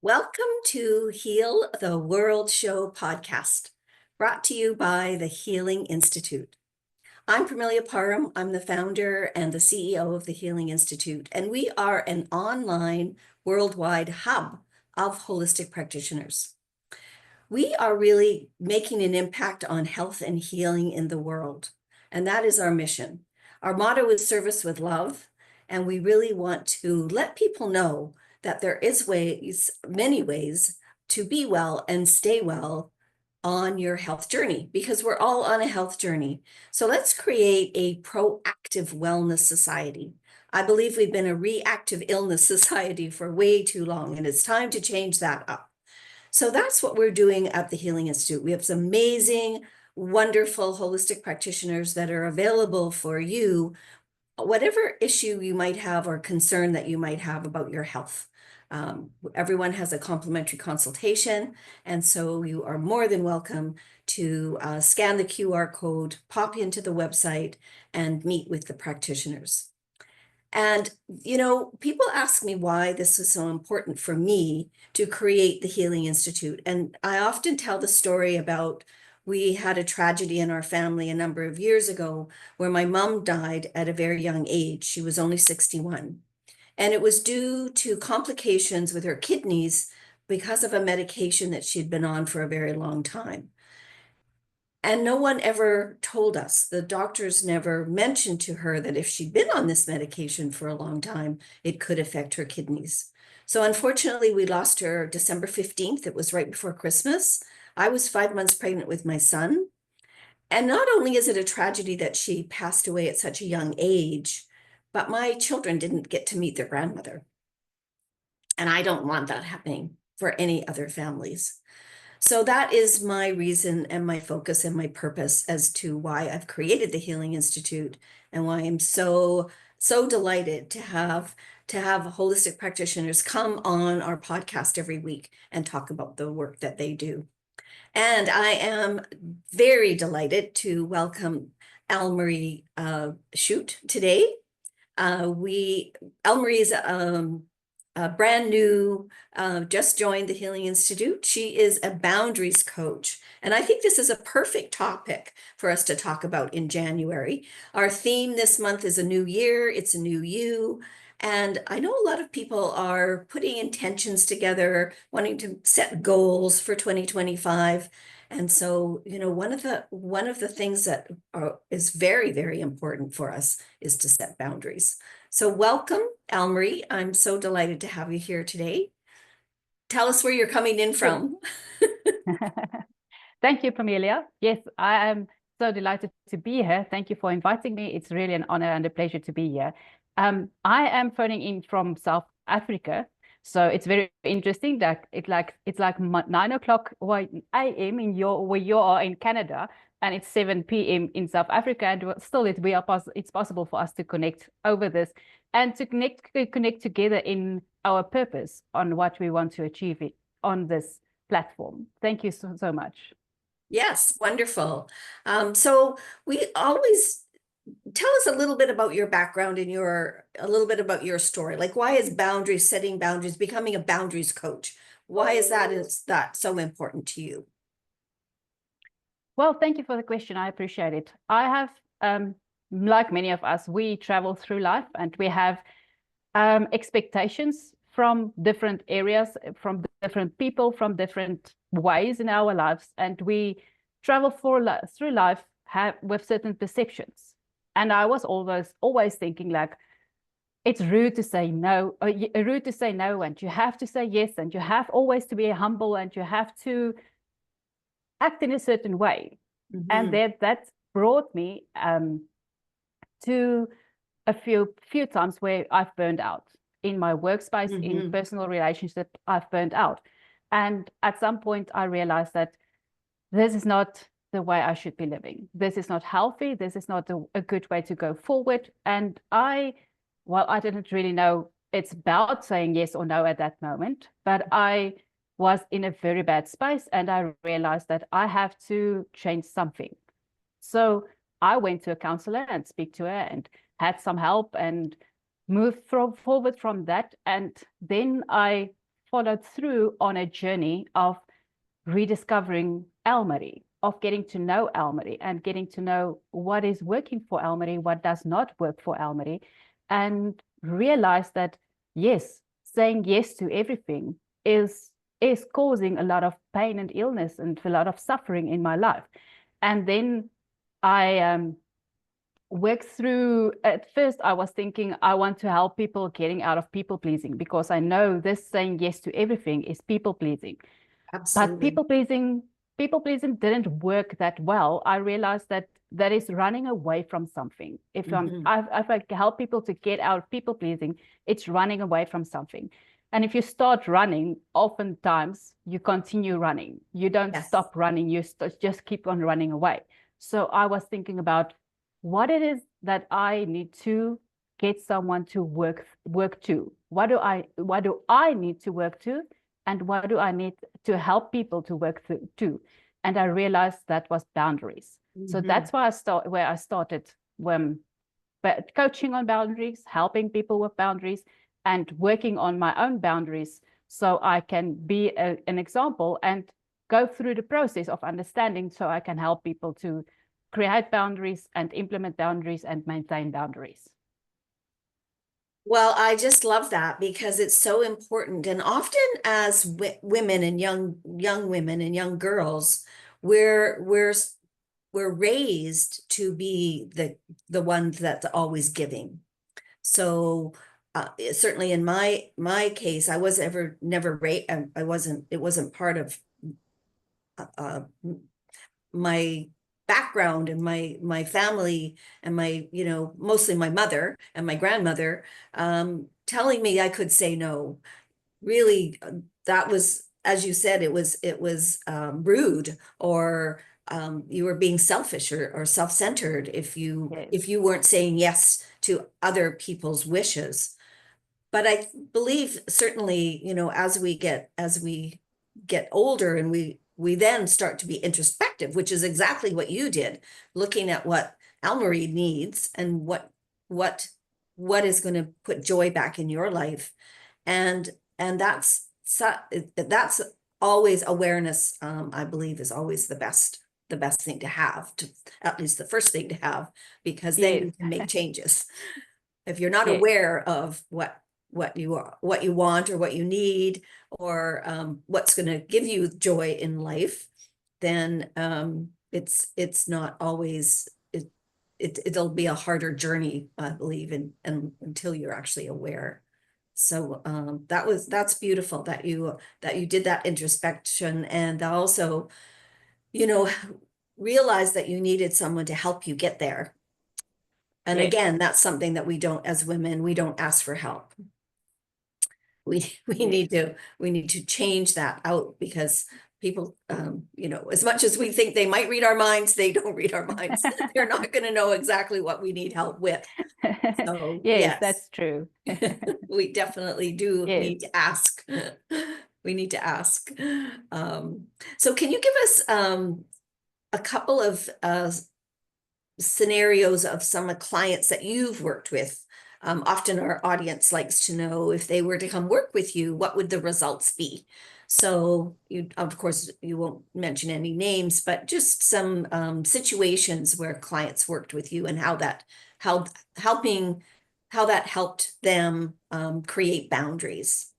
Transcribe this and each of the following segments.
Welcome to Heal the World Show podcast, brought to you by the Healing Institute. I'm Pramelia Parham. I'm the founder and the CEO of the Healing Institute, and we are an online worldwide hub of holistic practitioners. We are really making an impact on health and healing in the world, and that is our mission. Our motto is service with love, and we really want to let people know that there is many ways to be well and stay well on your health journey, because we're all on a health journey. So let's create a proactive wellness society. I believe we've been a reactive illness society for way too long, and it's time to change that up. So that's what we're doing at the Healing Institute. We have some amazing, wonderful holistic practitioners that are available for you, whatever issue you might have or concern that you might have about your health. Everyone has a complimentary consultation, and so you are more than welcome to scan the QR code, pop into the website, and meet with the practitioners. And, people ask me why this is so important for me to create the Healing Institute. And I often tell the story about we had a tragedy in our family a number of years ago where my mom died at a very young age. She was only 61. And it was due to complications with her kidneys because of a medication that she'd been on for a very long time. And no one ever told us. The doctors never mentioned to her that if she'd been on this medication for a long time, it could affect her kidneys. So unfortunately, we lost her December 15th. It was right before Christmas. I was 5 months pregnant with my son. And not only is it a tragedy that she passed away at such a young age, but my children didn't get to meet their grandmother. And I don't want that happening for any other families. So that is my reason and my focus and my purpose as to why I've created the Healing Institute, and why I'm so delighted to have holistic practitioners come on our podcast every week and talk about the work that they do. And I am very delighted to welcome Almarie Shute today. Almarie is brand new, just joined the Healing Institute. She is a boundaries coach. And I think this is a perfect topic for us to talk about in January. Our theme this month is a new year, it's a new you. And I know a lot of people are putting intentions together, wanting to set goals for 2025. And so, one of the things that is very, very important for us is to set boundaries. So welcome, Almarie. I'm so delighted to have you here today. Tell us where you're coming in from. Thank you, Pramelia. Yes, I am so delighted to be here. Thank you for inviting me. It's really an honor and a pleasure to be here. I am phoning in from South Africa, so it's very interesting that it's like 9 o'clock a.m. where you are in Canada, and it's 7 p.m. in South Africa, and still it's possible for us to connect over this and to connect together in our purpose on what we want to achieve on this platform. Thank you so much. Yes, wonderful. So we always tell us a little bit about your background and a little bit about your story. Like, why is setting boundaries, becoming a boundaries coach? Why is that so important to you? Well, thank you for the question. I appreciate it. I have, like many of us, we travel through life and we have expectations from different areas, from different people, from different ways in our lives. And we travel through life with certain perceptions. And I was always thinking like, it's rude to say no, and you have to say yes, and you have always to be humble, and you have to act in a certain way. Mm-hmm. And that brought me to a few times where I've burned out in my workspace, mm-hmm. in personal relationships. I've burned out. And at some point I realized that this is not the way I should be living. This is not healthy. This is not a good way to go forward. And I didn't really know it's about saying yes or no at that moment, but I was in a very bad space, and I realized that I have to change something. So I went to a counselor and speak to her and had some help and moved forward from that. And then I followed through on a journey of rediscovering Elmarie, of getting to know Elmarie and getting to know what is working for Elmarie, what does not work for Elmarie, and realize that, yes, saying yes to everything is causing a lot of pain and illness and a lot of suffering in my life. And then I worked through, at first I was thinking I want to help people getting out of people pleasing, because I know this saying yes to everything is people pleasing. But Absolutely. people pleasing didn't work that well. I realized that that is running away from something. If Mhm. if I help people to get out of people pleasing, it's running away from something. And if you start running, oftentimes you continue running. You don't Yes. stop running. You just keep on running away. So I was thinking about what it is that I need to get someone to work to. What do I need to work to? And what do I need to help people to work through to? And I realized that was boundaries. So Mhm. that's why I started when coaching on boundaries, helping people with boundaries, and working on my own boundaries so I can be an example and go through the process of understanding, so I can help people to create boundaries and implement boundaries and maintain boundaries. Well, I just love that because it's so important. And often as women and young women and young girls, we're raised to be the ones that's always giving. So certainly in my case, I was never raised. I wasn't. It wasn't part of uh, my background and my family and my, mostly my mother and my grandmother, telling me I could say no. Really, that was, as you said, it was rude, or you were being selfish or self-centered if you Yes. if you weren't saying yes to other people's wishes. But I believe certainly, as we get older, and we then start to be introspective, which is exactly what you did, looking at what Elmarie needs and what what is going to put joy back in your life. And that's always awareness. I believe is always the best thing to have, to at least the first thing to have, because then Yes. you can make changes. If you're not Yes. aware of what you want or what you need, or what's going to give you joy in life, then it's not always it'll be a harder journey, I believe, and until you're actually aware. So that's beautiful that you did that introspection, and also, you know, realize that you needed someone to help you get there. And Yes. again, that's something that we don't, as women, we don't ask for help. We Yes. need to change that out, because people, as much as we think they might read our minds, they don't read our minds. They're not going to know exactly what we need help with. So Yes, yes, that's true. we definitely do Yes. need to ask. We need to ask. So can you give us a couple of scenarios of some clients that you've worked with? Often our audience likes to know, if they were to come work with you, what would the results be? So of course, you won't mention any names, but just some situations where clients worked with you, and how helping how that helped them create boundaries.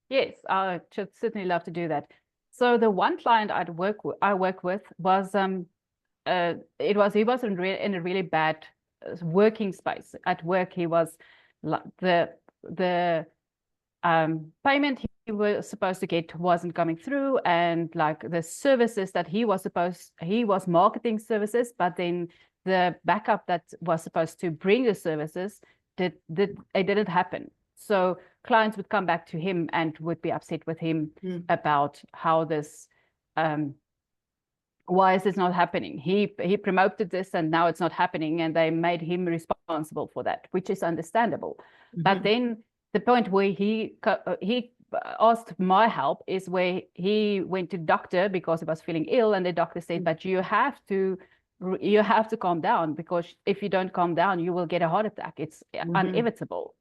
Yes, I should certainly love to do that. So the one client I work with was he was in a really bad working space. At work, he was the payment he was supposed to get wasn't coming through, and like the services that he was marketing services, but then the backup that was supposed to bring the services it didn't happen. So clients would come back to him and would be upset with him about how this why is this not happening? He promoted this and now it's not happening, and they made him responsible for that, which is understandable. But then the point where he asked my help is where he went to doctor because he was feeling ill, and the doctor said, but you have to calm down, because if you don't calm down, you will get a heart attack. It's inevitable.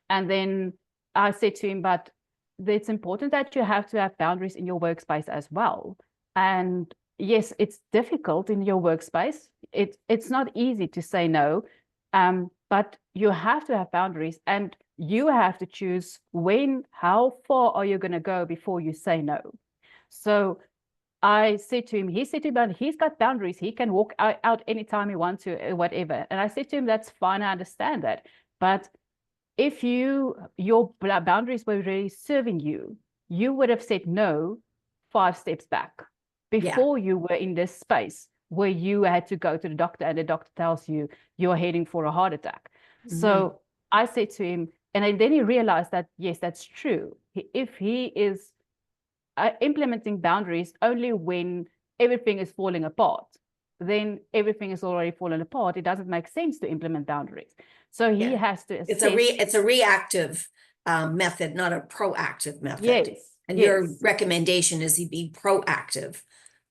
And then I said to him, but it's important that you have to have boundaries in your workspace as well. And yes, it's difficult in your workspace. It's not easy to say no, but you have to have boundaries, and you have to choose how far are you going to go before you say no. So I said to him, he said to me, but he's got boundaries. He can walk out anytime he wants to, whatever. And I said to him, that's fine. I understand that. But if your boundaries were really serving you, you would have said no 5 steps back before you were in this space where you had to go to the doctor and the doctor tells you you're heading for a heart attack. So I said to him, and then he realized that, yes, that's true. If he is implementing boundaries only when everything is falling apart, then everything is already fallen apart. It doesn't make sense to implement boundaries. So he has to assess. It's a reactive method, not a proactive method. Yes. And your recommendation is he be proactive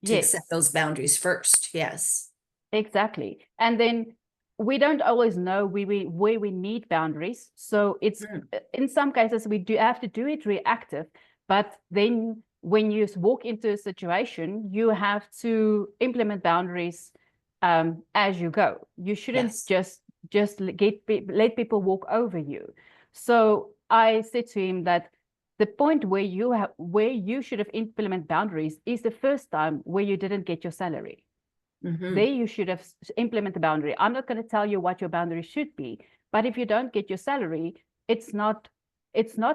to set those boundaries first. Yes. Exactly. And then we don't always know where we need boundaries. So it's in some cases we do have to do it reactive, but then when you walk into a situation, you have to implement boundaries as you go. You shouldn't just let people walk over you. So I said to him that the point where you should have implemented boundaries is the first time where you didn't get your salary. There you should have implemented the boundary. I'm not going to tell you what your boundary should be, but if you don't get your salary, it's not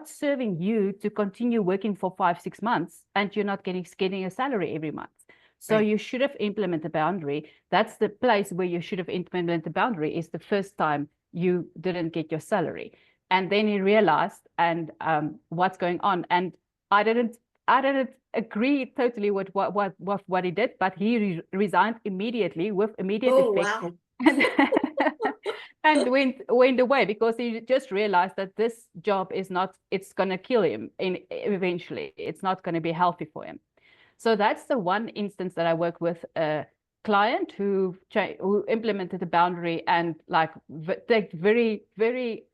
serving you to continue working for 5-6 months and you're not getting a salary every month. So you should have implemented the boundary. That's the place where you should have implemented the boundary, is the first time you didn't get your salary. And then he realized what's going on. And I didn't agree totally with what he did, but he resigned immediately with immediate effect. Wow. And went away because he just realized that this job it's going to kill him eventually. It's not going to be healthy for him. So that's the one instance that I work with a client who implemented a boundary and take very, very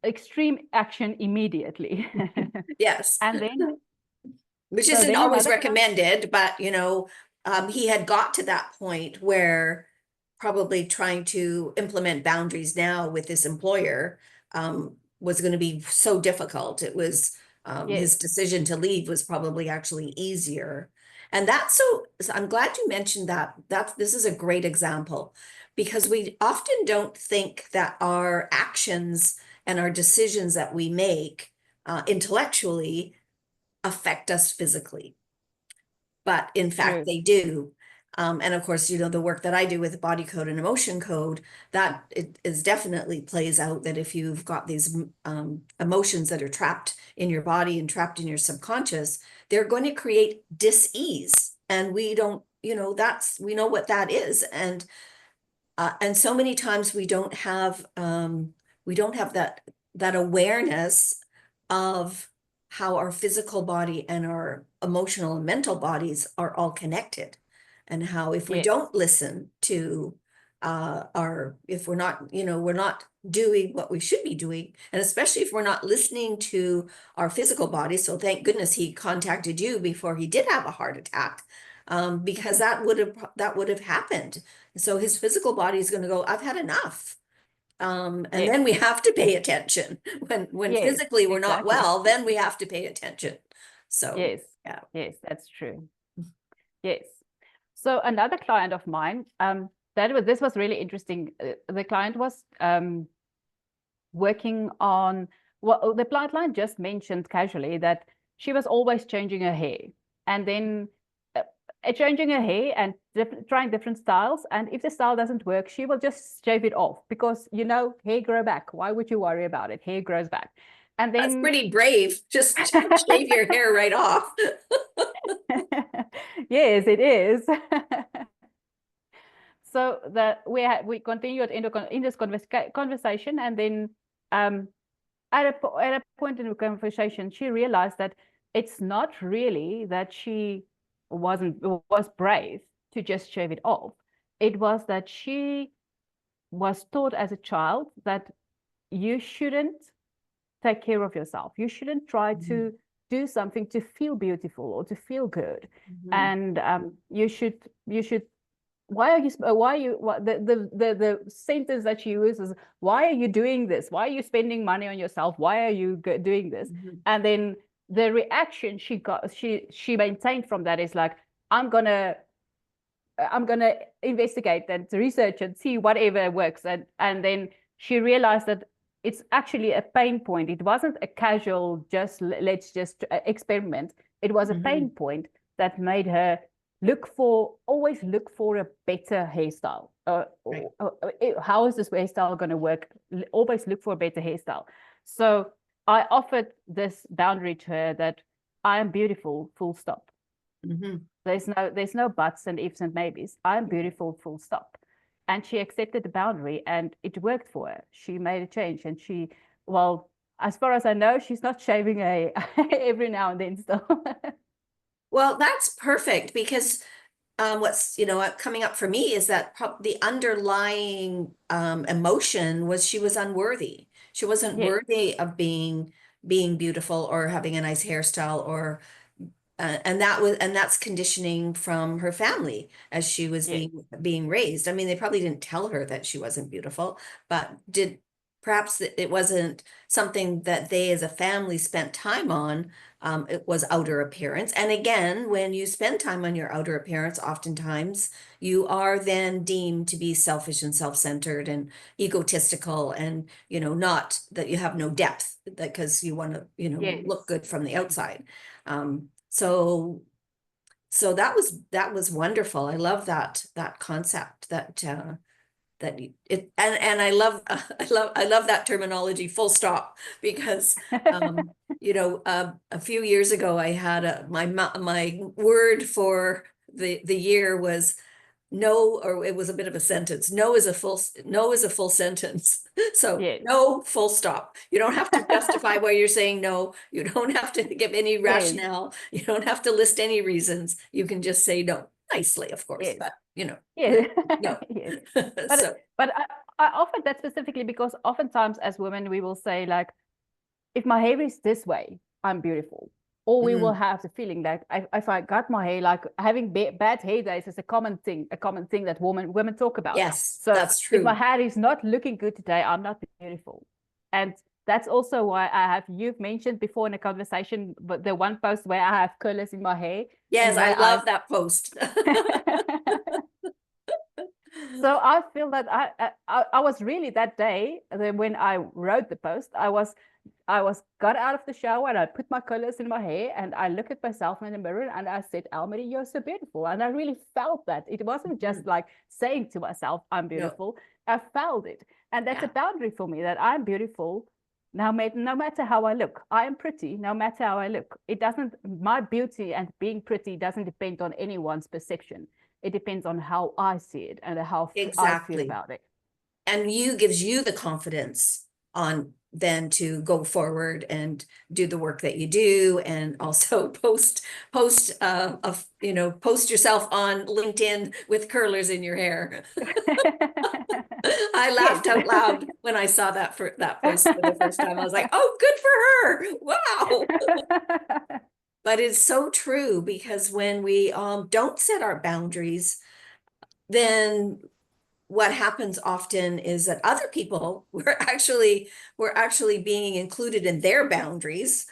extreme action immediately. Yes. And then, which isn't always recommended, but he had got to that point where probably trying to implement boundaries now with this employer was going to be so difficult. It was his decision to leave was probably actually easier. And so I'm glad you mentioned that. This is a great example, because we often don't think that our actions and our decisions that we make intellectually affect us physically. But in fact, they do. And of course, the work that I do with body code and emotion code, that it is definitely plays out that if you've got these emotions that are trapped in your body and trapped in your subconscious, they're going to create dis-ease. And we don't, we know what that is. And so many times we don't have that awareness of how our physical body and our emotional and mental bodies are all connected, and how if we don't listen to if we're not, we're not doing what we should be doing, and especially if we're not listening to our physical body. So thank goodness he contacted you before he did have a heart attack, because that would have happened. So his physical body is going to go, I've had enough. And then we have to pay attention when physically we're not well, then we have to pay attention. So yes, that's true. Yes. So another client of mine, this was really interesting. The client was working on, well, the client just mentioned casually that she was always changing her hair, and then changing her hair and trying different styles. And if the style doesn't work, she will just shave it off, because hair grow back. Why would you worry about it? Hair grows back. And then that's pretty brave. Just shave your hair right off. Yes, it is. So we continued in this conversation, and then at a point in the conversation, she realized that it's not really that she was brave to just shave it off. It was that she was taught as a child that you shouldn't take care of yourself. You shouldn't try to do something to feel beautiful or to feel good. And you should why are you what the sentence that she uses, why are you doing this, why are you spending money on yourself, why are you doing this? And then the reaction she maintained from that is like, I'm gonna investigate and research and see whatever works. And then she realized that it's actually a pain point. It wasn't a casual let's just experiment. It was a pain point that made her always look for a better hairstyle. How is this hairstyle going to work? Always look for a better hairstyle. So I offered this boundary to her that I am beautiful, full stop. There's no buts and ifs and maybes. I am beautiful, full stop. And she accepted the boundary, and it worked for her. She made a change, and as far as I know, she's not shaving every now and then still. Well, that's perfect, because what's coming up for me is that the underlying emotion was she was unworthy. She wasn't worthy of being beautiful or having a nice hairstyle, or and that's conditioning from her family as she was being raised. I mean, they probably didn't tell her that she wasn't beautiful, but perhaps it wasn't something that they as a family spent time on. It was outer appearance. And again, when you spend time on your outer appearance, oftentimes you are then deemed to be selfish and self-centered and egotistical, and, not that you have no depth, because you want to, look good from the outside. So that was wonderful. I love that concept, and I love that terminology, full stop, because a few years ago I had my word for the year was no, or it was a bit of a sentence. No is a full sentence. So no, full stop. You don't have to justify why you're saying no. You don't have to give any rationale. You don't have to list any reasons. You can just say no, nicely, of course, but no. But I offered that specifically because oftentimes as women, we will say, like, if my hair is this way, I'm beautiful. Or we will have the feeling like, if I got my hair, like having bad hair days is a common thing that women talk about. Yes, so that's true. If my hair is not looking good today, I'm not beautiful. And that's also why you've mentioned before in a conversation, but the one post where I have curlers in my hair. Yes, I love that post. So I feel that I was really, that day when I wrote the post, I got out of the shower and I put my colors in my hair and I looked at myself in the mirror and I said, Elmarie, you're so beautiful. And I really felt that. It wasn't just like saying to myself, I'm beautiful. No. I felt it. And that's a boundary for me, that I'm beautiful no matter how I look. I am pretty no matter how I look. My beauty and being pretty doesn't depend on anyone's perception. It depends on how I see it and how I feel about it. And gives you the confidence on then to go forward and do the work that you do, and also post yourself on LinkedIn with curlers in your hair. I laughed out loud when I saw that post for the first time. I was like, oh, good for her. Wow. But it's so true, because when we don't set our boundaries, then what happens often is that other people were actually being included in their boundaries,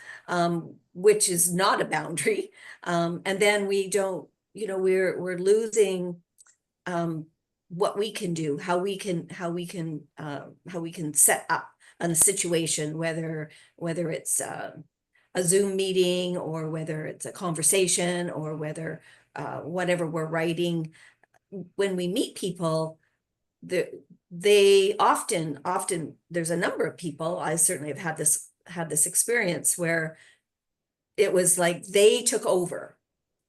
which is not a boundary. And then we don't, we're losing what we can do, how we can set up a situation, whether it's a Zoom meeting, or whether it's a conversation, or whether whatever we're writing. When we meet people, they often there's a number of people, I certainly have had this experience, where it was like they took over.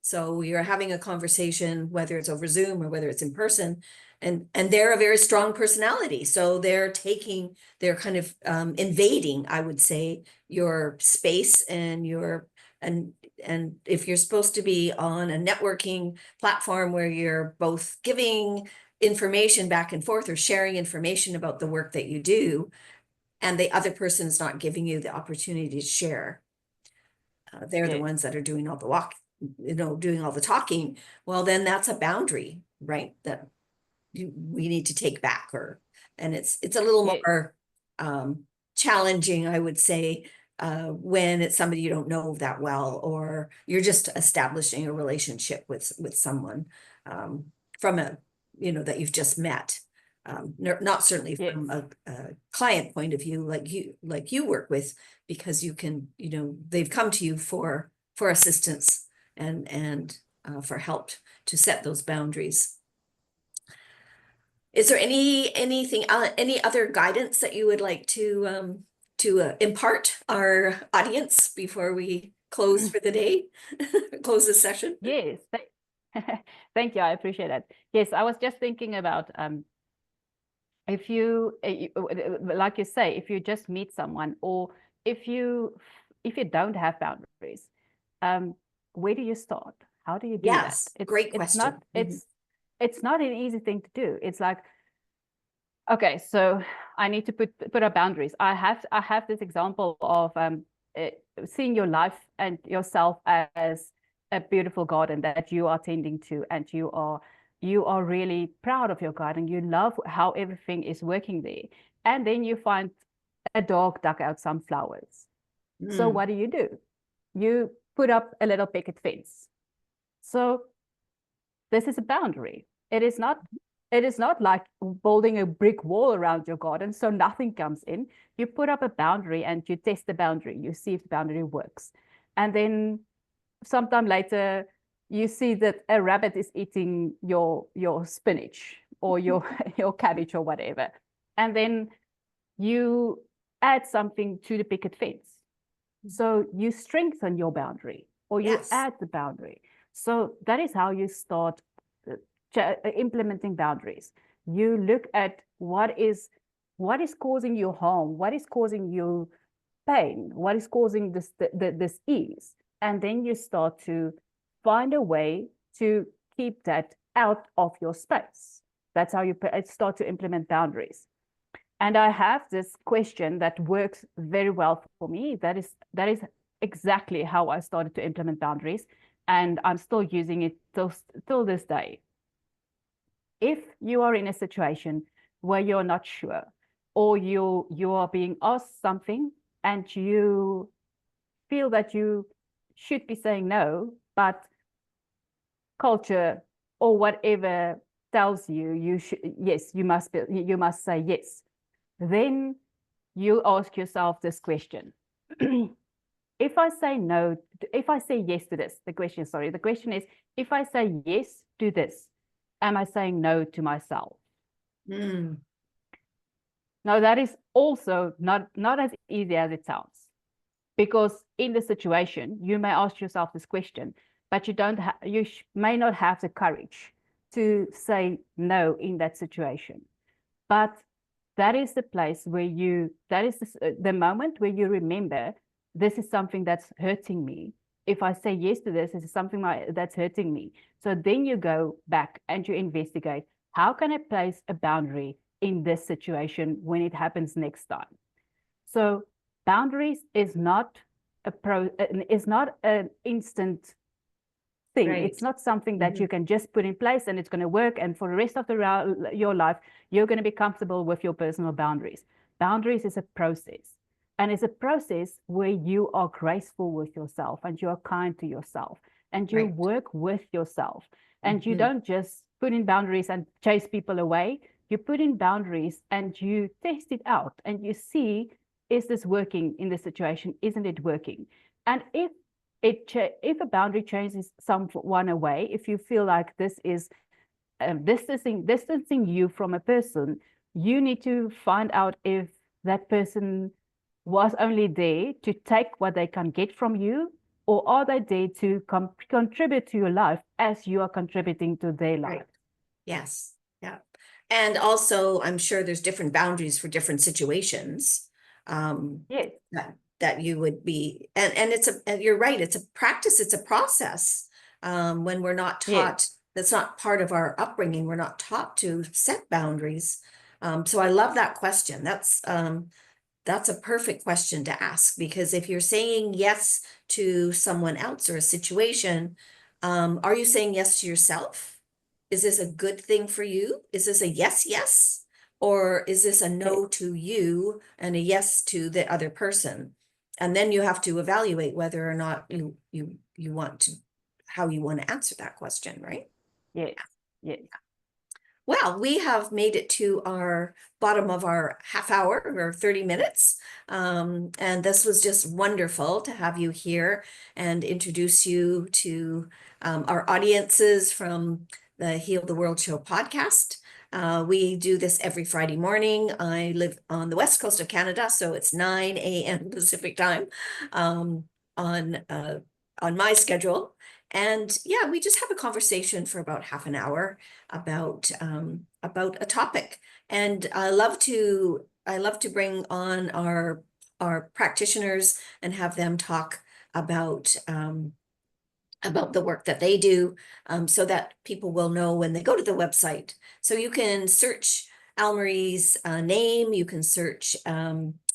So you're having a conversation, whether it's over Zoom or whether it's in person, and they're a very strong personality. So they're kind of invading, I would say, your space and and if you're supposed to be on a networking platform where you're both giving information back and forth or sharing information about the work that you do, and the other person is not giving you the opportunity to share. They're the Yes. ones that are doing all the doing all the talking. Well, then that's a boundary, right? That we need to take back, and it's a little Yes. more challenging, I would say, when it's somebody you don't know that well, or you're just establishing a relationship with someone from that you've just met. Not certainly Yes. from a client point of view, like you work with, because you can, they've come to you for assistance and for help to set those boundaries. Is there any other guidance that you would like to impart our audience before we close for the day, close this session? Yes. Thank you. I appreciate that. Yes, I was just thinking about if you, like you say, if you just meet someone, or if you don't have boundaries, where do you start? How do you do that? Yes, great question. It's not an easy thing to do. It's like, okay, so I need to put up boundaries. I have this example of seeing your life and yourself as a beautiful garden that you are tending to, and you are really proud of your garden. You love how everything is working there. And then you find a dog dug out some flowers. So what do? You put up a little picket fence. So this is a boundary. It is not like building a brick wall around your garden so nothing comes in. You put up a boundary and you test the boundary. You see if the boundary works. And then sometime later, you see that a rabbit is eating your spinach or your cabbage or whatever. And then you add something to the picket fence. So you strengthen your boundary, or you Yes. add the boundary. So that is how you start implementing boundaries. You look at what is causing you harm, what is causing you pain, what is causing this ease, and then you start to find a way to keep that out of your space. That's how you start to implement boundaries. And I have this question that works very well for me. That is exactly how I started to implement boundaries, and I'm still using it till this day. If you are in a situation where you're not sure, or you are being asked something and you feel that you should be saying no, but culture or whatever tells you you must say yes, then you ask yourself this question. If I say no, if I say yes to this, the question is, if I say yes to this, am I saying no to myself? Now, that is also not as easy as it sounds, because in the situation, you may ask yourself this question, but you may not have the courage to say no in that situation. But that is the place where that is the moment where you remember, this is something that's hurting me. If I say yes to this is something that's hurting me. So then you go back and you investigate, how can I place a boundary in this situation when it happens next time? So boundaries is not an instant thing. Right. It's not something that you can just put in place and it's going to work, and for the rest of your life you're going to be comfortable with your personal boundaries. Boundaries is a process, and it's a process where you are graceful with yourself and you are kind to yourself and you work with yourself, and you don't just put in boundaries and chase people away. You put in boundaries and you test it out and you see, is this working in this situation? Isn't it working? And if a boundary changes someone away, if you feel like this is distancing you from a person, you need to find out if that person was only there to take what they can get from you, or are they there to contribute to your life as you are contributing to their life? Right. Yes. Yeah. And also, I'm sure there's different boundaries for different situations. Yes. That you would be, and you're right, it's a practice, it's a process. When we're not taught, that's not part of our upbringing, we're not taught to set boundaries. So I love that question. That's that's a perfect question to ask, because if you're saying yes to someone else or a situation, are you saying yes to yourself? Is this a good thing for you? Is this a yes, yes? Or is this a no to you and a yes to the other person? And then you have to evaluate whether or not you want to, how you want to answer that question, right? Yes, yes. Well, we have made it to our bottom of our half hour or 30 minutes. And this was just wonderful to have you here and introduce you to our audiences from the Heal the World Show podcast. We do this every Friday morning. I live on the west coast of Canada, so it's 9 a.m. Pacific time on my schedule. And yeah, we just have a conversation for about half an hour about a topic. And I love to bring on our practitioners and have them talk about the work that they do, so that people will know when they go to the website. So you can search Almarie's name, you can search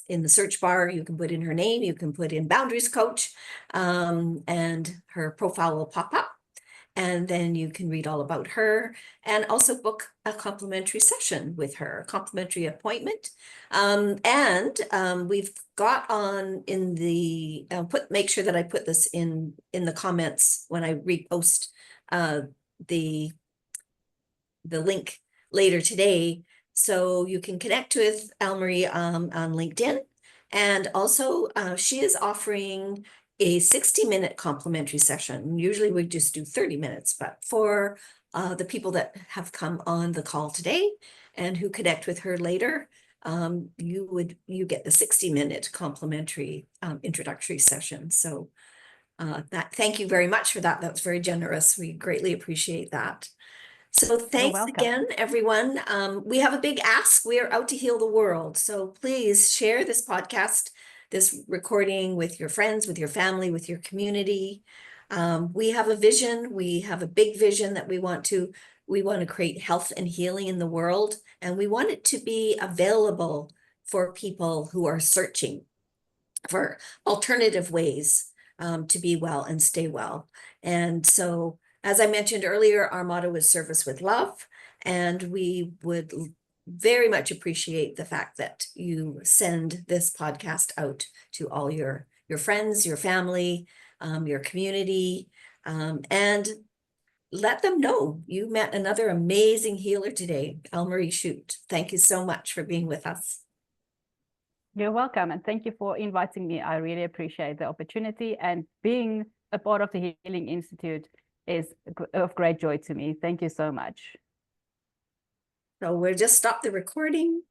in the search bar, you can put in her name, you can put in Boundaries Coach, and her profile will pop up. And then you can read all about her and also book a complimentary session with her, a complimentary appointment. We've got on in the, make sure that I put this in the comments when I repost the link later today. So you can connect with Almarie on LinkedIn. And also she is offering a 60-minute complimentary session. Usually we just do 30 minutes, but for the people that have come on the call today and who connect with her later, you get the 60-minute complimentary introductory session. So thank you very much for that. That was very generous. We greatly appreciate that. So thanks welcome. again, everyone. We have a big ask. We are out to heal the world. So please share this podcast, this recording with your friends, with your family, with your community. We have a vision. We have a big vision that we want to create health and healing in the world. And we want it to be available for people who are searching for alternative ways to be well and stay well. And so, as I mentioned earlier, our motto is service with love, and we would very much appreciate the fact that you send this podcast out to all your friends, your family, your community, and let them know you met another amazing healer today, Almarie Shute. Thank you so much for being with us. You're welcome, and thank you for inviting me. I really appreciate the opportunity, and being a part of the Healing Institute is of great joy to me. Thank you so much. So we'll just stop the recording.